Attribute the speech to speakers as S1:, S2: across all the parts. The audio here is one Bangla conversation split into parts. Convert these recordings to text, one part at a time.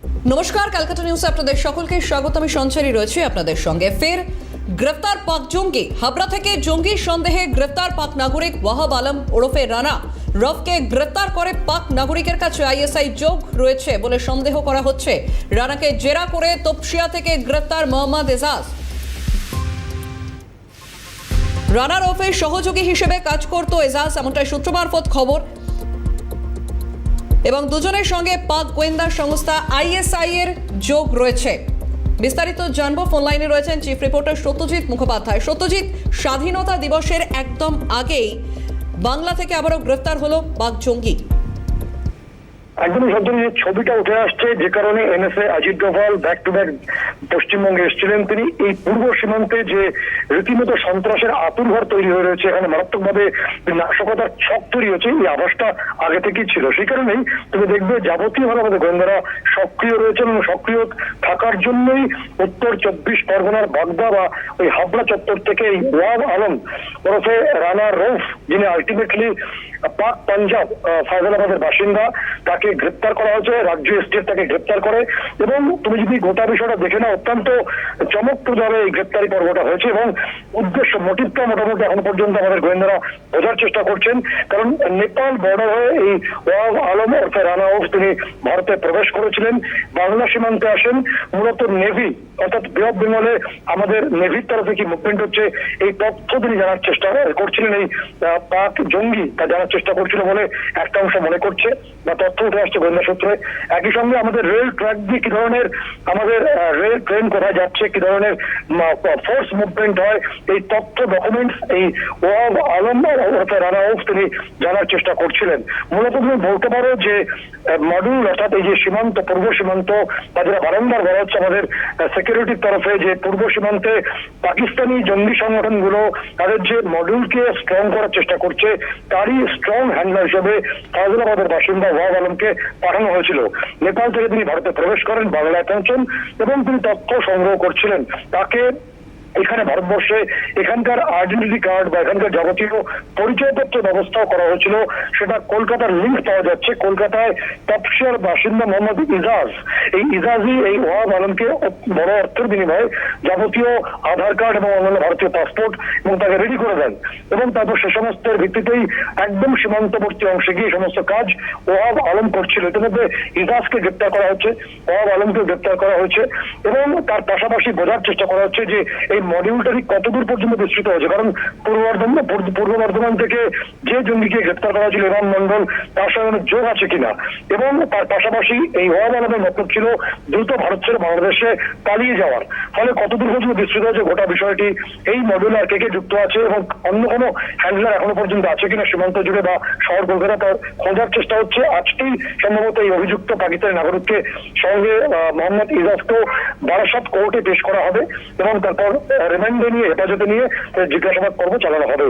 S1: নমস্কার, ক্যালকাটা নিউজে আপনাদের সকলকে স্বাগত। আমি সঞ্চারী রয়েছে আপনাদের সঙ্গে। ফের গ্রেফতার পাক জঙ্গি। হাবড়া থেকে জঙ্গি সন্দেহে গ্রেফতার পাক নাগরিক ওয়াহাব আলম ওরফে রানা। রফকে গ্রেফতার করে পাক নাগরিকের কাছে আইএসআই যোগ রয়েছে বলে সন্দেহ করা হচ্ছে। রানাকে জেরা করে তপসিয়া থেকে গ্রেফতার মোহাম্মদ এজাজ। রানার ওরফে সহযোগী হিসেবে কাজ করত এজাজ, এমনটাই সূত্র মারফত খবর। এবং দুজনের সঙ্গে পাক গোয়েন্দা সংস্থা আইএসআই এর যোগ রয়েছে। বিস্তারিত জানবো। ফোন লাইনে রয়েছেন চিফ রিপোর্টার সত্যজিৎ মুখোপাধ্যায়। সত্যজিৎ, স্বাধীনতা দিবসের একদম আগেই বাংলা থেকে আবারও গ্রেফতার হলো পাক জঙ্গি।
S2: একদমই সত্যি, যে ছবিটা উঠে আসছে, যে কারণে NSA Ajit Doval back to back পশ্চিমবঙ্গে এসেছিলেন। তিনি এই পূর্ব সীমান্তে যে রীতিমতো সন্ত্রাসের আতুরঘর তৈরি হয়ে রয়েছে, এখানে মারাত্মকভাবে নাশকতার ছক তৈরি হয়েছে, এই আভাসটা আগে থেকেই ছিল। সেই কারণেই তুমি দেখবে যাবতীয়ভাবে আমাদের গোয়েন্দারা সক্রিয় রয়েছেন এবং সক্রিয় থাকার জন্যই উত্তর 24 পরগনার বাগদা বা ওই হাবড়া চত্বর থেকে এই ওয়াহাব আলম ওরফে রানা রৌফ, যিনি আলটিমেটলি পাক পাঞ্জাব ফায়জালাবাদের বাসিন্দা, তাকে গ্রেপ্তার করা হয়েছে। রাজ্য স্টেট তাকে গ্রেপ্তার করে এবং তুমি যদি গোটা বিষয়টা দেখে না, অত্যন্ত চমকপ্রদভাবে এই গ্রেপ্তারি পর্বটা হয়েছে এবং উদ্দেশ্য মোটিভটা মোটামুটি এখন পর্যন্ত আমাদের গোয়েন্দারা বোঝার চেষ্টা করছেন। কারণ নেপাল বর্ডার হয়ে এই ওয়াহাব আলম ওরফে রানা রৌফ তিনি ভারতে প্রবেশ করেছিলেন, বাংলা সীমান্তে আসেন। মূলত নেভি অর্থাৎ বে অফ বেঙ্গলে আমাদের নেভির তরফে কি মুভমেন্ট হচ্ছে এই তথ্য তিনি জানার চেষ্টা করছিলেন। এই পাক জঙ্গি তা জানার চেষ্টা করছিল বলে একটা অংশ মনে করছে বা তথ্য উঠে আসছে গোয়েন্দা সূত্রে। একই সঙ্গে আমাদের রেল ট্র্যাক দিয়ে কি ধরনের আমাদের রেল ট্রেন কোথায় যাচ্ছে, কি ধরনের ফোর্স মুভমেন্ট হয়, এই তথ্য ডকুমেন্টস এই ওয়াহাব আলম অর্থাৎ রানা রৌফ তিনি জানার চেষ্টা করছিলেন। মূলত তুমি বলতে পারো যে মডিউল অর্থাৎ এই যে সীমান্ত পূর্ব সীমান্ত বা যেটা বারংবার বলা হচ্ছে আমাদের সিকিউরিটির তরফে, যে পূর্ব সীমান্তে পাকিস্তানি জঙ্গি সংগঠনগুলো তাদের যে মডিউলকে স্ট্রং করার চেষ্টা করছে, তারই স্ট্রং হ্যান্ডলার হিসেবে ফায়জালাবাদের বাসিন্দা ওয়াহাব আলমকে পাঠানো হয়েছিল। নেপাল থেকে তিনি ভারতে প্রবেশ করেন, বাংলায় পৌঁছেন এবং তিনি তথ্য সংগ্রহ করছিলেন। তাকে এখানে ভারতবর্ষে এখানকার আইডেন্টিটি কার্ড বা এখানকার যাবতীয় পরিচয়পত্র ব্যবস্থাও করা হয়েছিল। সেটা কলকাতার লিঙ্ক পাওয়া যাচ্ছে। কলকাতায় তপসিয়ার বাসিন্দা মোহাম্মদ ইজাজ, এই ইজাজই এই ওয়াহাব আলমকে বড় অর্থের বিনিময়ে যাবতীয় আধার কার্ড এবং অন্যান্য ভারতীয় পাসপোর্ট এবং তাকে রেডি করে দেন এবং তারপর সে সমস্তের ভিত্তিতেই একদম সীমান্তবর্তী অংশে গিয়ে সমস্ত কাজ ওয়াহাব আলম করছিল। ইতিমধ্যে ইজাজকে গ্রেপ্তার করা হচ্ছে, ওয়াহাব আলমকে গ্রেপ্তার করা হয়েছে এবং তার পাশাপাশি বোঝার চেষ্টা করা হচ্ছে যে এই মডিউলটা ঠিক কতদূর পর্যন্ত বিস্তৃত হয়েছে। কারণ পূর্ব বর্ধমান থেকে যে জঙ্গিকে গ্রেপ্তার করা হয়েছিল ইমাম মন্ডল, তার সঙ্গে যোগ আছে কিনা এবং তার পাশাপাশি এই ওয়াহাব আলমের মতলব ছিল দ্রুত ভারত ছেড়ে বাংলাদেশে পালিয়ে যাওয়ার। ফলে কতদূর পর্যন্ত বিস্তৃত হয়েছে গোটা বিষয়টি, এই মডিউল আর কে যুক্ত আছে এবং অন্য কোনো হ্যান্ডলার এখনো পর্যন্ত আছে কিনা সীমান্ত জুড়ে বা শহর কলকাতা, তার খোঁজার চেষ্টা হচ্ছে। আজকেই সম্ভবত এই অভিযুক্ত পাকিস্তানি নাগরিককে সঙ্গে মোহাম্মদ ইজাজকেও বারাসাত কোর্টে পেশ করা হবে এবং তারপর রিমান্ডে নিয়ে হেফাজতে নিয়ে জিজ্ঞাসাবাদ পর্ব চালানো হবে।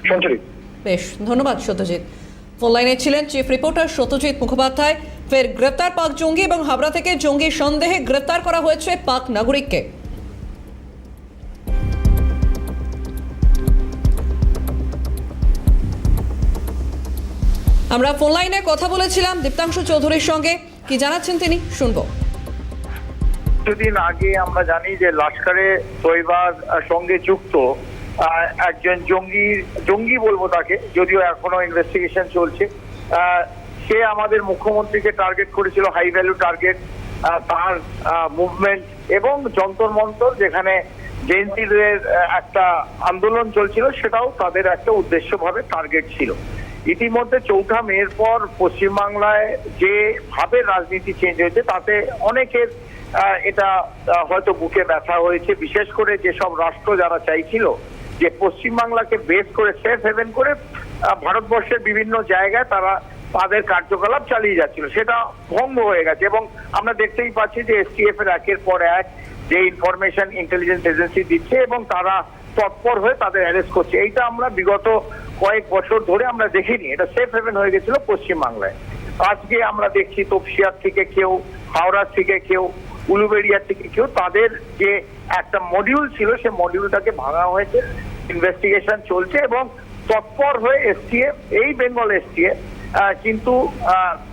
S2: সঞ্চারী,
S1: বেশ ধন্যবাদ সত্যজিৎ। ফোন লাইনে ছিলেন চিফ রিপোর্টার সত্যজিৎ মুখোপাধ্যায়। ফের গ্রেপ্তার পাক জঙ্গি এবং হাবড়া থেকে জঙ্গি সন্দেহে গ্রেপ্তার করা হয়েছে পাক নাগরিককে। আমরা ফোন লাইনে কথা বলেছিলাম দীপ্তাংশু চৌধুরীর সঙ্গে, কি জানাচ্ছেন তিনি শুনবো।
S3: কিছুদিন আগে আমরা জানি যে লস্করে তৈবার সঙ্গে যুক্ত একজন জঙ্গি বলবো তাকে, যদিও এখনো ইনভেস্টিগেশন চলছে, সে আমাদের মুখ্যমন্ত্রীকে টার্গেট করেছিল, হাই ভ্যালু টার্গেট। তার মুভমেন্ট এবং যন্তর মন্তর যেখানে জেএনজিদের একটা আন্দোলন চলছিল, সেটাও তাদের একটা উদ্দেশ্যভাবে টার্গেট ছিল। ইতিমধ্যে 4 মের পর পশ্চিমবাংলায় যে ভাবে রাজনীতি চেঞ্জ হয়েছে, তাতে অনেকের এটা হয়তো বুকে ব্যথা হয়েছে। বিশেষ করে যেসব রাষ্ট্র যারা চাইছিল যে পশ্চিমবাংলাকে বেস করে সেফ হেভেন করে ভারতবর্ষের বিভিন্ন জায়গায় তারা তাদের কার্যকলাপ চালিয়ে যাচ্ছিল, সেটা ভঙ্গ হয়ে গেছে। এবং আমরা দেখতেই পাচ্ছি যে এসটিএফ এর একের পর এক যে ইনফরমেশন ইন্টেলিজেন্স এজেন্সি দিচ্ছে এবং তারা তৎপর হয়ে তাদের অ্যারেস্ট করছে। এইটা আমরা বিগত কয়েক বছর ধরে আমরা দেখিনি। এটা সেফ হেভেন হয়ে গেছিল পশ্চিমবাংলায়। আজকে আমরা দেখছি তপসিয়ার থেকে কেউ, হাওড়া থেকে কেউ, উলুবেড়িয়া থেকে কেউ, তাদের যে একটা মডিউল ছিল সে মডিউলটাকে ভাঙা হয়েছে। ইনভেস্টিগেশন চলছে এবং তৎপর হয়ে এসটিএফ, এই বেঙ্গল এসটিএফ কিন্তু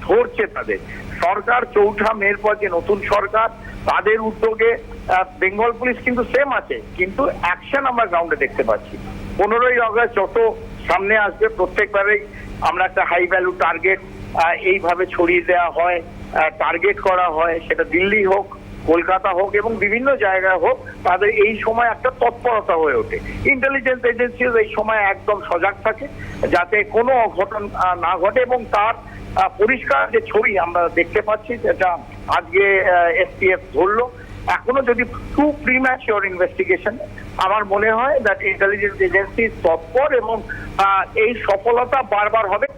S3: ধরছে তাদের। সরকার 4 মের পর যে নতুন সরকার তাদের উদ্যোগে বেঙ্গল পুলিশ কিন্তু সেম আছে, কিন্তু অ্যাকশন আমরা গ্রাউন্ডে দেখতে পাচ্ছি। 15ই আগস্ট যত সামনে আসবে প্রত্যেকবারেই আমরা একটা হাই ভ্যালু টার্গেট এইভাবে ছড়িয়ে দেওয়া হয়, টার্গেট করা হয়, সেটা দিল্লি হোক, কলকাতা হোক এবং বিভিন্ন জায়গায় হোক, তাদের এই সময় একটা তৎপরতা হয়ে ওঠে। ইন্টেলিজেন্স এজেন্সিও এই সময় একদম সজাগ থাকে যাতে কোনো অঘটন না ঘটে, এবং তার পরিষ্কার যে ছবি আমরা দেখতে পাচ্ছি যেটা আজকে এসটিএফ ধরলো। এখনো যদি টু প্রিম্যাচিওর ইনভেস্টিগেশন, আমার মনে হয় দ্যাট ইন্টেলিজেন্স এজেন্সি তৎপর এবং এই সফলতা বারবার হবে।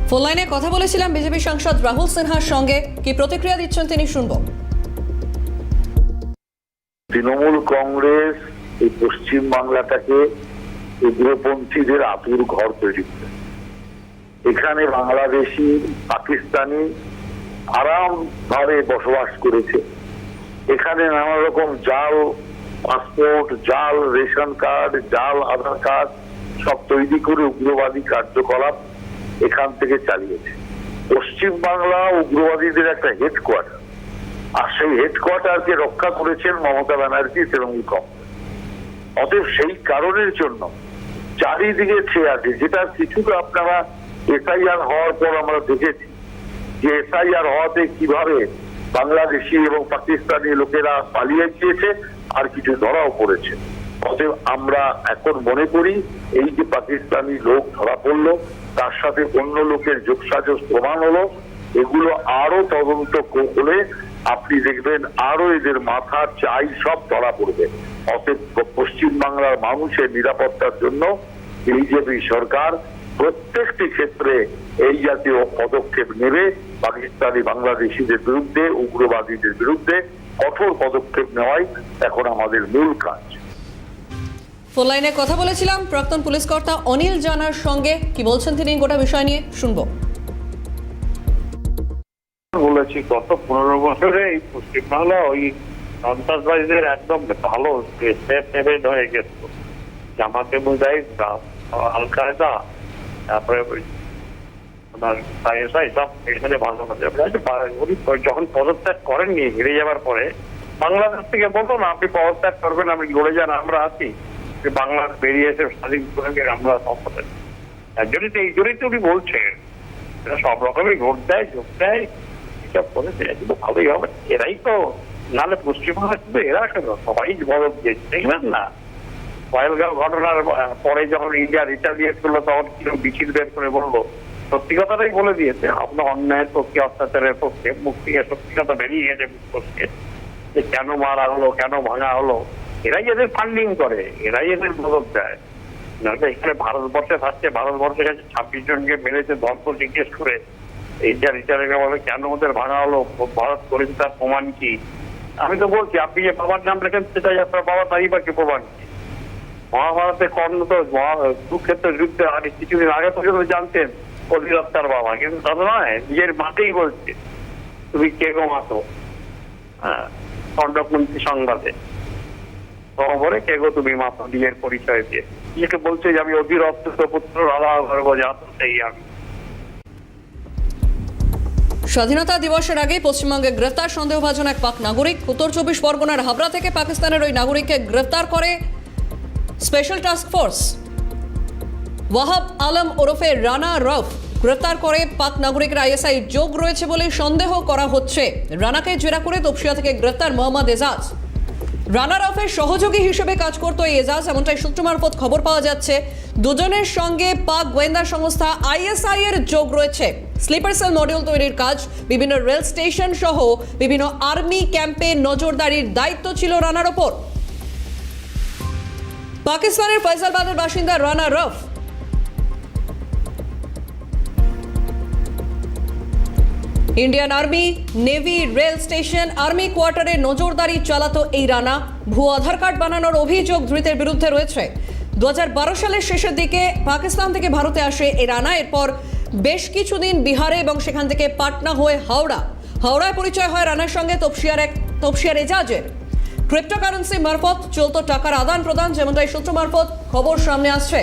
S1: ফোন লাইনে কথা বলেছিলাম বিজেপি সাংসদ রাহুল সিনহার সঙ্গে, কি প্রতিক্রিয়া দিচ্ছেন তিনি শুনবো।
S4: তৃণমূল কংগ্রেস এই পশ্চিম বাংলাটাকে উগ্রপন্থীদের আতুর ঘর তৈরি করে এখানে বাংলাদেশি, পাকিস্তানি আরামভাবে বসবাস করেছে। এখানে নানা রকম জাল পাসপোর্ট, জাল রেশন কার্ড, জাল আধার কার্ড সব তৈরি করে উগ্রবাদী কার্যকলাপ এখান থেকে চালিয়েছে। পশ্চিম বাংলা উগ্রবাদীদের একটা হেডকোয়ার্টার, আর সেই হেডকোয়ার্টারকে রক্ষা করেছেন মমতা ব্যানার্জি, তৃণমূল কংগ্রেস। অতএব সেই কারণের জন্য চারিদিকে ছেয়ে আছে, যেটা কিছুটা আপনারা এসআইআর হওয়ার পর আমরা দেখেছি যে এসআইআর হওয়াতে কিভাবে বাংলাদেশি এবং পাকিস্তানি লোকেরা পালিয়ে গিয়েছে, আর কিছু ধরাও পড়েছে। অতএব আমরা এখন মনে করি এই যে পাকিস্তানি লোক ধরা পড়লো, তার সাথে অন্য লোকের যোগসাজশ প্রমাণ হলো, এগুলো আরো তদন্ত হলে আপনি দেখবেন আরো এদের মাথার চাই সব ধরা পড়বে। অতএব পশ্চিম বাংলার মানুষের নিরাপত্তার জন্য বিজেপি সরকার প্রত্যেকটি ক্ষেত্রে এই জাতীয় পদক্ষেপ নেবে। পাকিস্তানি বাংলাদেশিদের বিরুদ্ধে, উগ্রবাদীদের বিরুদ্ধে কঠোর পদক্ষেপ নেওয়াই এখন আমাদের মূল কাজ।
S1: ফোন লাইনে কথা বলেছিলাম প্রাক্তন পুলিশ কর্তা অনিল জানার সঙ্গে, কি বলছেন তিনি গোটা বিষয় নিয়ে শুনবো।
S5: বলেছি গত 15 বছরে এই পশ্চিমবাংলা ওই সন্ত্রাসবাদীদের একদম ভালো সেফ হেভেন হয়ে গেছে। জামাতে মুজাহিদ, আল কায়দা, তারপরে আপনার আইএসআই সব এখানে ভালো হচ্ছে। উনি যখন পদত্যাগ করেননি হেরে যাওয়ার পরে, বাংলাদেশ থেকে বলতো না আপনি পদত্যাগ করবেন, আপনি লড়ে যান, আমরা আছি। বাংলার বেরিয়ে এসে স্বাধীন করে আমরা সফল। একজনই তো এই জন্যই তো উনি বলছেন সব রকমই ভোট দেয়, যোগ দেয়, এসব করে কিন্তু ভালোই হবে। এরাই তো, নাহলে পশ্চিমবঙ্গে শুধু এরা কেন, সবাই বদল দিয়েছে। দেখবেন না পহেলগাঁও ঘটনার পরে যখন ইন্ডিয়া রিটালিয়েট করলো, তখন কিরকম মিছিল বের করে বললো, সত্যি কথাটাই বলে দিয়েছে। আপনার অন্যায়ের পক্ষে, অত্যাচারের পক্ষে, মুখ থেকে সত্যি কথা বেরিয়ে গেছে পক্ষে, যে কেন মারা হলো, কেন ভাঙা হলো। এরাই এদের ফান্ডিং করে, এরাই এদের মদত দেয়। নাহলে এখানে ভারতবর্ষে থাকছে, ভারতবর্ষের কাছে 26 জনকে মেরেছে, ধর্ম জিজ্ঞেস করে এইটা রিটার্নে বলে কেন ওদের ভাঙা হলো, ভারত করেছে তার প্রমাণ কি? আমি তো বলছি, আপনি যে বাবার নাম রেখেন সেটাই আপনার বাবা, তাই বা কি প্রমাণ কি? মহাভারতে কর্ণ তো কুরুক্ষেত্র যুদ্ধে আর কিছুদিন আগে পর্যন্ত জানতেন অধিরত্তার বাবা, কিন্তু দাদা নয়, নিজের মাকেই বলছে তুমি কে গো মাতো। হ্যাঁ, খণ্ডমন্ত্রী সংবাদে খবরে কে গো তুমি মাতো, নিজের পরিচয় দিয়ে নিজেকে বলছে যে আমি অধিরত্ত পুত্র রাধা গর্ব জাত, সেই আমি।
S1: স্বাধীনতা দিবসের আগে পশ্চিমবঙ্গে গ্রেফতার সন্দেহভাজন এক পাক নাগরিক। উত্তর 24 পরগনার হাবড়া থেকে পাকিস্তানের ওই নাগরিককে গ্রেফতার করে special task force. Wahab Alam ওরফে রানা রফ গ্রেফতার করে পাক নাগরিকের আইএসআই যোগ রয়েছে বলে সন্দেহ করা হচ্ছে। রানাকে জেরা করে তপসিয়া থেকে গ্রেফতার মোহাম্মদ এজাজ। রানা রফের সহযোগী হিসেবে কাজ করত এই এজাজ, এমনটাই সূত্র মারফত খবর পাওয়া যাচ্ছে। দুজনের সঙ্গে পাক গোয়েন্দা সংস্থা আইএসআই এর যোগ রয়েছে। স্লিপার সেল মডিউল তৈরির কাজ, বিভিন্ন রেল স্টেশন সহ বিভিন্ন আর্মি ক্যাম্পে নজরদারির দায়িত্ব ছিল রানার ওপর। পাকিস্তানের ফয়সালবাদের বাসিন্দা Rana Rauf Indian army, navy, rail station, army কোয়ার্টারে নজরদারি চালাতো এই রানা। ভুয়ো আধার কার্ড বানানোর অভিযোগ ধৃতের বিরুদ্ধে রয়েছে। 2012 সালের শেষের দিকে পাকিস্তান থেকে ভারতে আসে এই রানা। এরপর বেশ কিছুদিন বিহারে এবং সেখান থেকে পাটনা হয়ে হাওড়ায় পরিচয় হয় রানার সঙ্গে তপসিয়ার এজাজের। ক্রিপ্টোকারেন্সি মারফত চলতো টাকার আদান প্রদান, যেমনটাই সূত্র মারফত খবর সামনে আসছে।